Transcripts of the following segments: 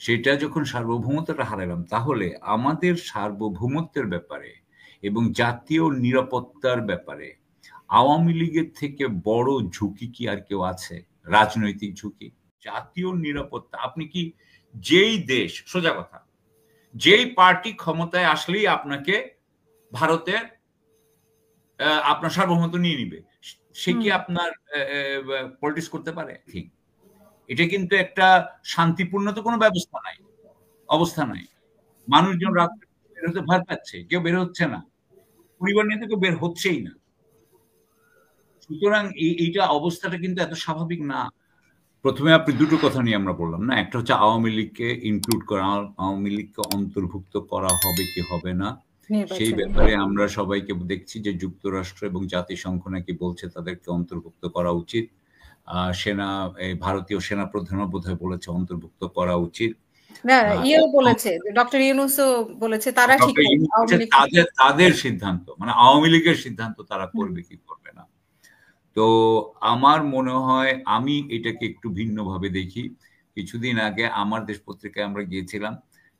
সেটা যখন সার্বভৌমত্বটা হারালাম, তাহলে আমাদের সার্বভৌমত্বের ব্যাপারে এবং জাতীয় নিরাপত্তার ব্যাপারে আওয়ামী লীগের থেকে বড় ঝুঁকি কি আর কেউ আছে? রাজনৈতিক ঝুঁকি। জাতীয় নিরাপত্তা, আপনি কি যেই দেশ, সোজা কথা, যেই পার্টি ক্ষমতায় আসলেই আপনাকে ভারতের আপনার সার্বভৌমত্ব নিয়ে নিবে, সে কি আপনার পলিটিক্স করতে পারে? ঠিক। এটা কিন্তু একটা শান্তিপূর্ণ তো কোনো ব্যবস্থা নাই, অবস্থা নাই। মানুষজন রাত্রে বের হতে ভয় পাচ্ছে, কেউ বের হচ্ছে না, পরিবার নিয়ে তো কেউ বের হচ্ছেই না। সুতরাং এইটা অবস্থাটা কিন্তু এত স্বাভাবিক না। প্রথমে আপনি দুটো কথা নিয়ে আমরা বললাম না, একটা হচ্ছে আওয়ামী লীগকে ইনক্লুড করা, আওয়ামী লীগকে অন্তর্ভুক্ত করা হবে কি হবে না, সেই ব্যাপারে আমরা সবাইকে দেখছি যে যুক্তরাষ্ট্র এবং জাতিসংঘ নাকি বলছে তাদেরকে অন্তর্ভুক্ত করা উচিত। ভারতীয় সেনা প্রধানও বোধহয় বলেছে অন্তর্ভুক্ত করা উচিত। তাদের সিদ্ধান্ত, মানে আওয়ামী লীগের সিদ্ধান্ত তারা করবে কি করবে না। তো আমার মনে হয় আমি এটাকে একটু ভিন্নভাবে দেখি। কিছুদিন আগে আমার দেশ পত্রিকায় আমরা গিয়েছিলাম,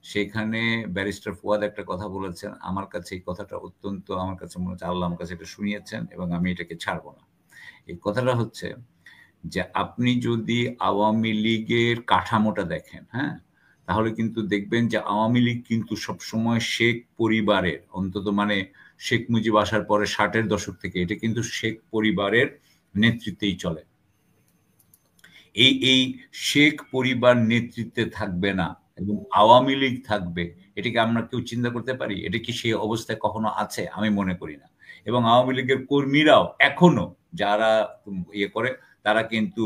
সেখানে ব্যারিস্টার ফুয়াদ একটা কথা বলেছেন, আমার কাছে এই কথাটা অত্যন্ত, আমার কাছে মনে হচ্ছে আল্লাহ আমার কাছে এটা শুনিয়েছেন এবং আমি এটাকে ছাড়বো না। এই কথাটা হচ্ছে যে আপনি যদি আওয়ামী লীগের কাঠামোটা দেখেন, হ্যাঁ, তাহলে কিন্তু দেখবেন যে আওয়ামী লীগ কিন্তু সবসময় শেখ পরিবারের, অন্তত মানে শেখ মুজিব আসার পরে 60-এর দশক থেকে এটা কিন্তু শেখ পরিবারের নেতৃত্বেই চলে। এই শেখ পরিবার নেতৃত্বে থাকবে না এবং আওয়ামী লীগ থাকবে, এটাকে আমরা কেউ চিন্তা করতে পারি? এটা কি সেই অবস্থায় কখনো আছে? আমি মনে করি না। এবং আওয়ামী লীগের কর্মীরাও এখনো যারা ইয়ে করে, তারা কিন্তু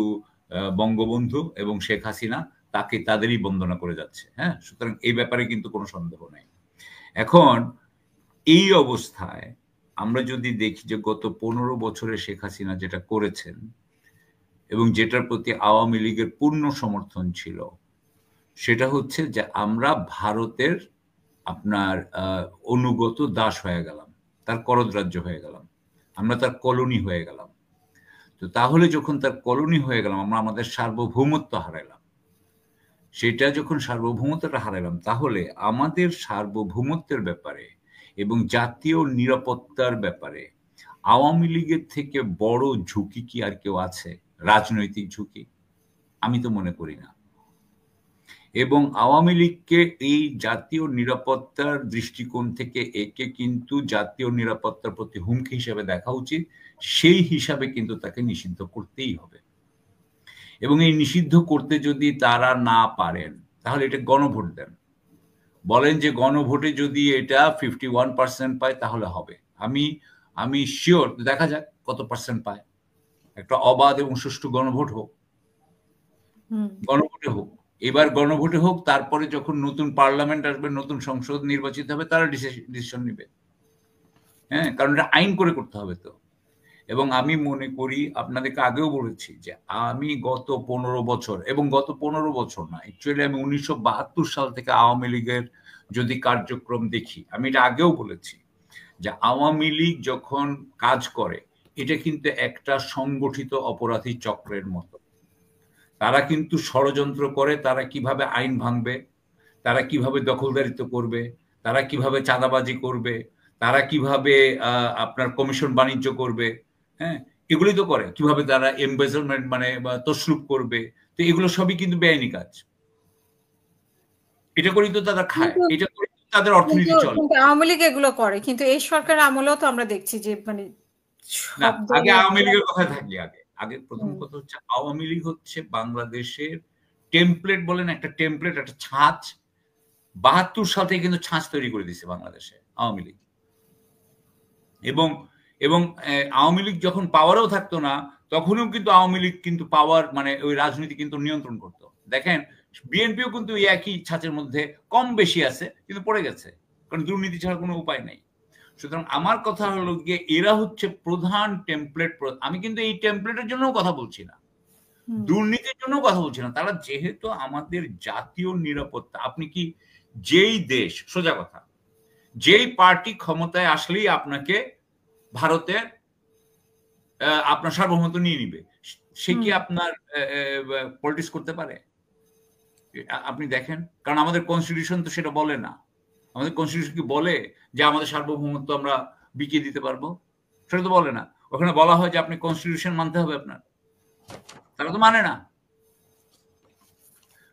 বঙ্গবন্ধু এবং শেখ হাসিনা তাকে তাদেরই বন্দনা করে যাচ্ছে। হ্যাঁ, সুতরাং এই ব্যাপারে কিন্তু কোনো সন্দেহ নেই। এখন এই অবস্থায় আমরা যদি দেখি যে গত 15 বছরে শেখ হাসিনা যেটা করেছেন এবং যেটার প্রতি আওয়ামী লীগের পূর্ণ সমর্থন ছিল, সেটা হচ্ছে যে আমরা ভারতের আপনার অনুগত দাস হয়ে গেলাম, তার করদরাজ্য হয়ে গেলাম, আমরা তার কলোনি হয়ে গেলাম। তো তাহলে যখন তার কলোনি হয়ে গেলাম, আমরা আমাদের সার্বভৌমত্ব হারাইলাম। সেটা যখন সার্বভৌমত্বটা হারাইলাম, তাহলে আমাদের সার্বভৌমত্বের ব্যাপারে এবং জাতীয় নিরাপত্তার ব্যাপারে আওয়ামী লীগের থেকে বড় ঝুঁকি কি আর কেউ আছে? রাজনৈতিক ঝুঁকি? আমি তো মনে করি না। এবং আওয়ামী লীগকে এই জাতীয় নিরাপত্তার দৃষ্টিকোণ থেকে একে কিন্তু জাতীয় নিরাপত্তার প্রতি হুমকি হিসেবে দেখা উচিত। সেই হিসাবে কিন্তু তাকে নিষিদ্ধ করতেই হবে। এবং এই নিষিদ্ধ করতে যদি তারা না পারেন, তাহলে এটা গণভোট দেন। বলেন যে গণভোটে যদি এটা 51% পায় তাহলে হবে। আমি শিওর, দেখা যাক কত পার্সেন্ট পায়। একটা অবাধ এবং সুষ্ঠু গণভোট হোক, গণভোটে হোক। এবার গণভোটে হোক, তারপরে যখন নতুন পার্লামেন্ট আসবে, নতুন সংসদ নির্বাচিত হবে, তারা ডিসিশন নিবে। হ্যাঁ, কারণ এটা আইন করে করতে হবে তো। এবং আমি মনে করি, আপনাদেরকে আগেও বলেছি যে আমি গত 15 বছর, এবং গত 15 বছর না, অ্যাকচুয়ালি আমি 1972 সাল থেকে আওয়ামী লীগের যদি কার্যক্রম দেখি, আমি এটা আগেও বলেছি যে আওয়ামী লীগ যখন কাজ করে, এটা কিন্তু একটা সংগঠিত অপরাধী চক্রের মতো। তারা কিন্তু ষড়যন্ত্র করে, তারা কিভাবে আইন ভাঙবে, তারা কিভাবে দখলদারিত্ব করবে, তারা কিভাবে চাঁদাবাজি করবে, তারা কিভাবে আপনার কমিশন বাণিজ্য করবে, হ্যাঁ, এগুলি তো করে। কিভাবে তারা এমবেজলমেন্ট মানে তসরুপ করবে, তো এগুলো সবই কিন্তু বেআইনি কাজ। এটা করেই তো তারা খায়, এটা করে তাদের অর্থনীতি চলে। আওয়ামী লীগ এগুলো করে, কিন্তু এই সরকার আমলেও তো আমরা দেখছি যে মানে না, আগে আওয়ামী লীগের কথা থাকি। আগে প্রথম কথা হচ্ছে আওয়ামী লীগ হচ্ছে বাংলাদেশের টেমপ্লেট, বলেন একটা টেমপ্লেট, একটা ছাঁচ। 72 সাল থেকে কিন্তু ছাঁচ তৈরি করে দিয়েছে বাংলাদেশে আওয়ামী লীগ। এবং আওয়ামী লীগ যখন পাওয়ারেও থাকতো না, তখনও কিন্তু আওয়ামী লীগ কিন্তু পাওয়ার মানে ওই রাজনীতি কিন্তু নিয়ন্ত্রণ করতো। দেখেন, বিএনপিও কিন্তু একই ছাঁচের মধ্যে কম বেশি আছে, কিন্তু পড়ে গেছে, কারণ দুর্নীতি ছাড়া কোনো উপায় নেই। সুতরাং আমার কথা হলো গিয়ে এরা হচ্ছে প্রধান টেমপ্লেট। আমি কিন্তু এই টেমপ্লেটের জন্যও কথা বলছি না, দুর্নীতির জন্য কথা বলছি না। তারা যেহেতু আমাদের জাতীয় নিরাপত্তা, আপনি কি যেই দেশ, সোজা কথা, যেই পার্টি ক্ষমতায় আসলেই আপনাকে ভারতের আপনার সার্বভৌমত্ব নিয়ে নিবে, সে কি আপনার পলিটিক্স করতে পারে? আপনি দেখেন, কারণ আমাদের কনস্টিটিউশন তো সেটা বলে না। আমাদের কনস্টিটিউশন কি বলে যে আমাদের সার্বভৌমত্ব আমরা বিকিয়ে দিতে পারবো? সেটা তো বলে না। ওখানে বলা হয় যে আপনি কনস্টিটিউশন মানতে হবে আপনার। তারা তো মানে না।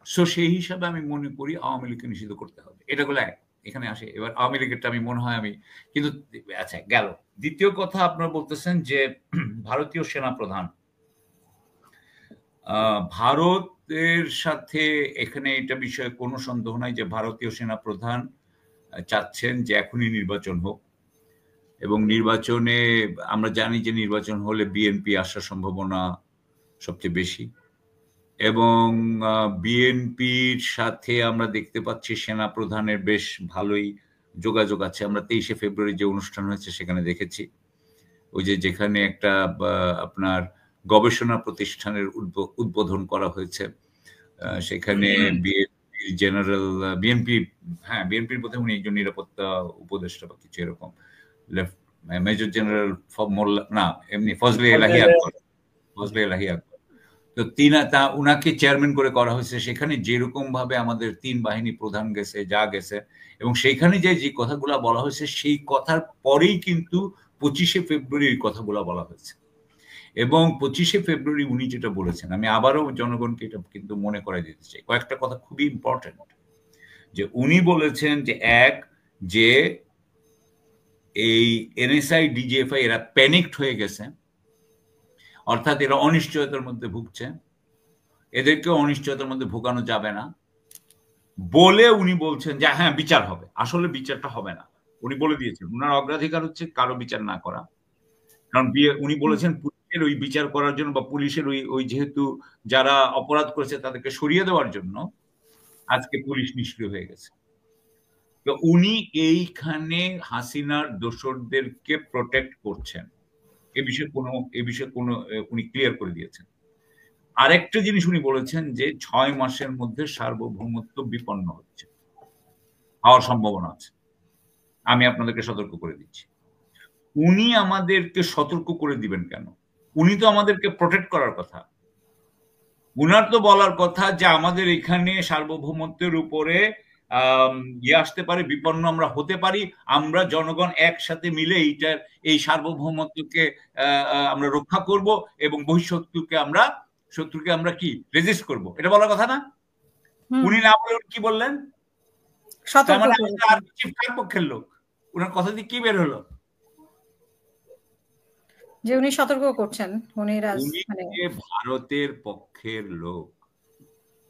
সো সেই হিসাবে আমি মনে করি আওয়ামী লীগকে নিষিদ্ধ করতে হবে। এটা হলো এক। এখানে আসে। এবার আওয়ামী লীগেরটা আমি মনে হয় আমি কিন্তু আচ্ছা গেল। দ্বিতীয় কথা আপনারা বলতেছেন যে ভারতীয় সেনাপ্রধান ভারতের সাথে এখানে এটা বিষয়ে কোনো সন্দেহ নাই যে ভারতীয় সেনাপ্রধান চাচ্ছেন যে এখনই নির্বাচন হোক এবং নির্বাচনে আমরা জানি যে নির্বাচন হলে বিএনপি আসার সম্ভাবনা সবচেয়ে বেশি এবং বিএনপির সাথে আমরা দেখতে পাচ্ছি সেনাপ্রধানের বেশ ভালোই যোগাযোগ আছে। আমরা 23শে ফেব্রুয়ারি যে অনুষ্ঠান হয়েছে সেখানে দেখেছি ওই যে যেখানে একটা আপনার গবেষণা প্রতিষ্ঠানের উদ্বোধন করা হয়েছে সেখানে বিএনপির জেনারেল বিএনপির বোধহয় উনি একজন নিরাপত্তা উপদেষ্টা বা কিছু এরকম মেজর জেনারেল মোল্লা না এমনি ফজলে এলাহি আকবর তো উনাকে চেয়ারম্যান করে করা হয়েছে। সেখানে যেরকম ভাবে আমাদের ৩ বাহিনী প্রধান গেছে যা গেছে এবং সেইখানে যে কথাগুলো বলা হয়েছে সেই কথার পরেই কিন্তু 25শে ফেব্রুয়ারির কথাগুলো বলা হয়েছে এবং 25শে ফেব্রুয়ারি উনি যেটা বলেছেন আমি আবারও জনগণকে এটা কিন্তু মনে করাই দিতে চাই। কয়েকটা কথা খুবই ইম্পর্টেন্ট যে উনি বলেছেন যে যে এই এনএসআই ডিজিএফআই এরা প্যানিকড হয়ে গেছে, অর্থাৎ এরা অনিশ্চয়তার মধ্যে ভুগছে, এদেরকে অনিশ্চয়তার মধ্যে ভোগানো যাবে না বলে উনি বলছেন যে হ্যাঁ বিচার হবে। আসলে বিচারটা হবে না, উনি বলে দিয়েছেন উনার অগ্রাধিকার হচ্ছে কারো বিচার না করা। কারণ উনি বলেছেন পুলিশের ওই বিচার করার জন্য বা পুলিশের ওই যেহেতু যারা অপরাধ করেছে তাদেরকে সরিয়ে দেওয়ার জন্য আজকে পুলিশ নিষ্ক্রিয় হয়ে গেছে। তো উনি এইখানে হাসিনার দোসরদেরকে প্রোটেক্ট করছেন, এ বিষয়ে কোনো উনি ক্লিয়ার করে দিয়েছেন। আরেকটা জিনিস উনি বলেছেন যে 6 মাসের মধ্যে সার্বভৌমত্ব বিপন্ন হচ্ছে, হওয়ার সম্ভাবনা আছে। আমি আপনাদেরকে সতর্ক করে দিচ্ছি। উনি আমাদেরকে সতর্ক করে দিবেন কেন? উনি তো আমাদেরকে প্রোটেক্ট করার কথা। উনার তো বলার কথা যে আমাদের এখানে সার্বভৌমত্বের উপরে আসতে পারে, বিপন্ন আমরা হতে পারি, আমরা জনগণ একসাথে মিলে এই সার্বভৌমত্বকে আমরা রক্ষা করব এবং বহিঃশত্রুকে আমরা কি রেজিস্ট করব, এটা বলার কথা না? উনি না বলে কি বললেন? কার পক্ষের লোক? উনার কথা দিয়ে কি বের হলো? যে উনি সতর্ক করছেন, উনি ভারতের পক্ষের লোক,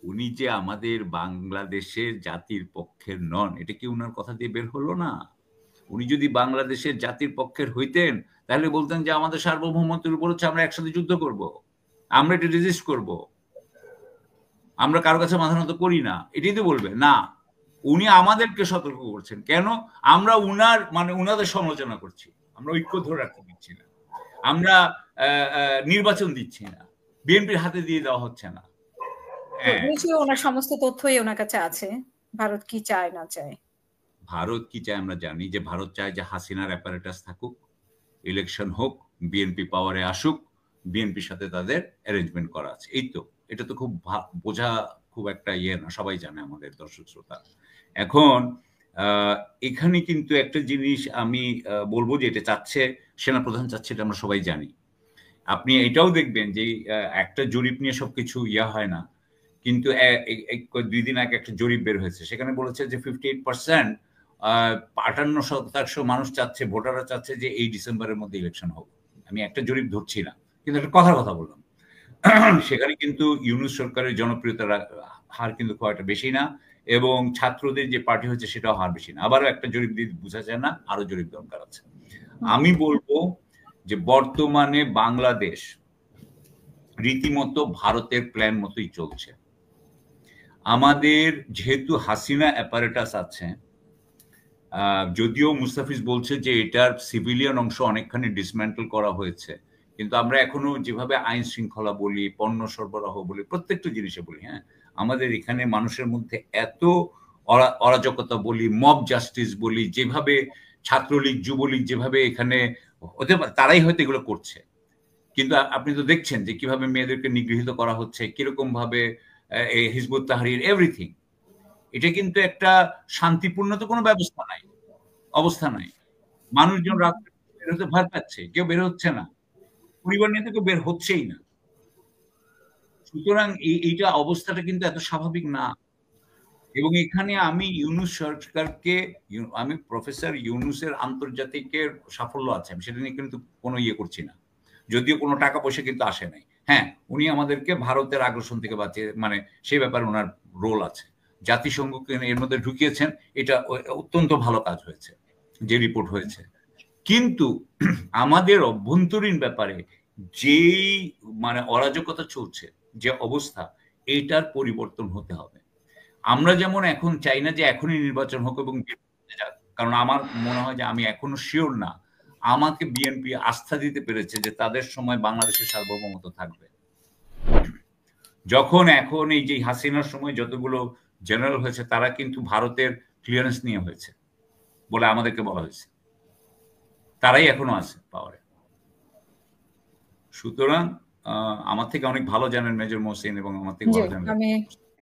উনি যে আমাদের বাংলাদেশের জাতির পক্ষের নন, এটা কি উনার কথা দিয়ে বের হলো না? উনি যদি বাংলাদেশের জাতির পক্ষের হইতেন তাহলে বলতেন যে আমাদের সার্বভৌমত্বের উপর হচ্ছে আমরা একসাথে যুদ্ধ করব, আমরা এটা রেজিস্ট করব, আমরা কারো কাছে মাথা নত করি না, এটাই তো বলবে না। উনি আমাদেরকে সতর্ক করছেন কেন? আমরা উনাদের সমালোচনা করছি, আমরা ঐক্য ধরে রাখতে দিচ্ছি না, আমরা নির্বাচন দিচ্ছি না, বিএনপির হাতে দিয়ে দেওয়া হচ্ছে না। ওনার সমস্ত তথ্যই ওনার কাছে আছে। ভারত কি চায় না চায়, ভারত কি চায় আমরা জানি। যে ভারত চায় যে হাসিনার অ্যাপারেটাস থাকুক, ইলেকশন হোক, বিএনপি পাওয়ারে আসুক, বিএনপির সাথে তাদের অ্যারেঞ্জমেন্ট করা আছে, এই তো। এটা তো খুব বোঝা খুব একটা না, সবাই জানে আমাদের দর্শক শ্রোতা। এখন এখানে কিন্তু একটা জিনিস আমি বলবো যে এটা চাচ্ছে সেনাপ্রধান চাচ্ছে, এটা আমরা সবাই জানি। আপনি এটাও দেখবেন যে একটা জরিপ নিয়ে সবকিছু হয় না, কিন্তু 2 দিন আগে একটা জরিপ বের হয়েছে, সেখানে বলেছে যে 58% 58% মানুষ চাচ্ছে, ভোটাররা চাচ্ছে যে এই ডিসেম্বরের মধ্যে ইলেকশন হোক। আমি একটা জরিপ ধরছি না, কিন্তু একটা কথা বললাম। সেখানে কিন্তু ইউনূস সরকারের জনপ্রিয়তার হার কিন্তু খুব একটা বেশি না এবং ছাত্রদের যে পার্টি হচ্ছে সেটাও হার বেশি না। আবারও একটা জরিপ দিয়ে বোঝা যায় না, আরো জরিপ দরকার আছে। আমি বলবো যে বর্তমানে বাংলাদেশ রীতিমতো ভারতের প্ল্যান মতোই চলছে। আমাদের যেহেতু হাসিনা অ্যাপারেটাস আছে, যদিও মুস্তাফিজ বলছে যে এটার সিভিলিয়ান অংশ অনেকখানি ডিসমেন্টল করা হয়েছে, কিন্তু আমরা এখনো যেভাবে আইন শৃঙ্খলা বলি, পণ্য সরবরাহ বলি, প্রত্যেকটা জিনিসে বলি, হ্যাঁ, আমাদের এখানে মানুষের মধ্যে এত অরাজকতা বলি, মব জাস্টিস বলি, যেভাবে ছাত্রলীগ যুবলীগ যেভাবে এখানে হতে পারে, তারাই হয়তো এগুলো করছে। কিন্তু আপনি তো দেখছেন যে কিভাবে মেয়েদেরকে নিগৃহীত করা হচ্ছে, কিরকম ভাবে হিজবুত তাহরির, এভরিথিং। এটা কিন্তু একটা শান্তিপূর্ণ তো কোনো ব্যবস্থা নাই, অবস্থা নাই। মানুষজন রাত্রে বের হতে ভয় পাচ্ছে, কেউ বের হচ্ছে না, পরিবার নিয়ে তো কেউ বের হচ্ছেই না। সুতরাং এইটা অবস্থাটা কিন্তু এত স্বাভাবিক না। এবং এখানে আমি ইউনূস সরকারকে, আমি প্রফেসর ইউনূসের আন্তর্জাতিকের সাফল্য আছে, আমি সেটা নিয়ে কিন্তু কোনো ইয়ে করছি না, যদিও কোনো টাকা পয়সা কিন্তু আসে নাই। হ্যাঁ, উনি আমাদেরকে ভারতের আগ্রাসন থেকে বাঁচিয়ে, মানে সেই ব্যাপারে ওনার রোল আছে, জাতিসংঘকে এর মধ্যে ঢুকিয়েছেন, এটা অত্যন্ত ভালো কাজ হয়েছে যে রিপোর্ট হয়েছে। কিন্তু আমাদের অভ্যন্তরীণ ব্যাপারে যেই মানে অরাজকতা চলছে, যে অবস্থা, এইটার পরিবর্তন হতে হবে। আমরা যেমন এখন চাই না যে এখনই নির্বাচন হোক এবং যাক, কারণ আমার মনে হয় যে আমি এখনো শিওর না আমাকে বিএনপি আস্থা দিতে পেরেছে যে তাদের সময় বাংলাদেশের সার্বভৌমত্ব থাকবে। যখন এখন এই যে হাসিনার সময় যতগুলো জেনারেল হয়েছে তারা কিন্তু ভারতের ক্লিয়ারেন্স নিয়ে হয়েছে বলে আমাদেরকে বলা হয়েছে, তারাই এখনো আছে পাওয়ারে। সুতরাং আমার থেকে অনেক ভালো জানেন মেজর মহসিন এবং আমার থেকে ভালো জানেন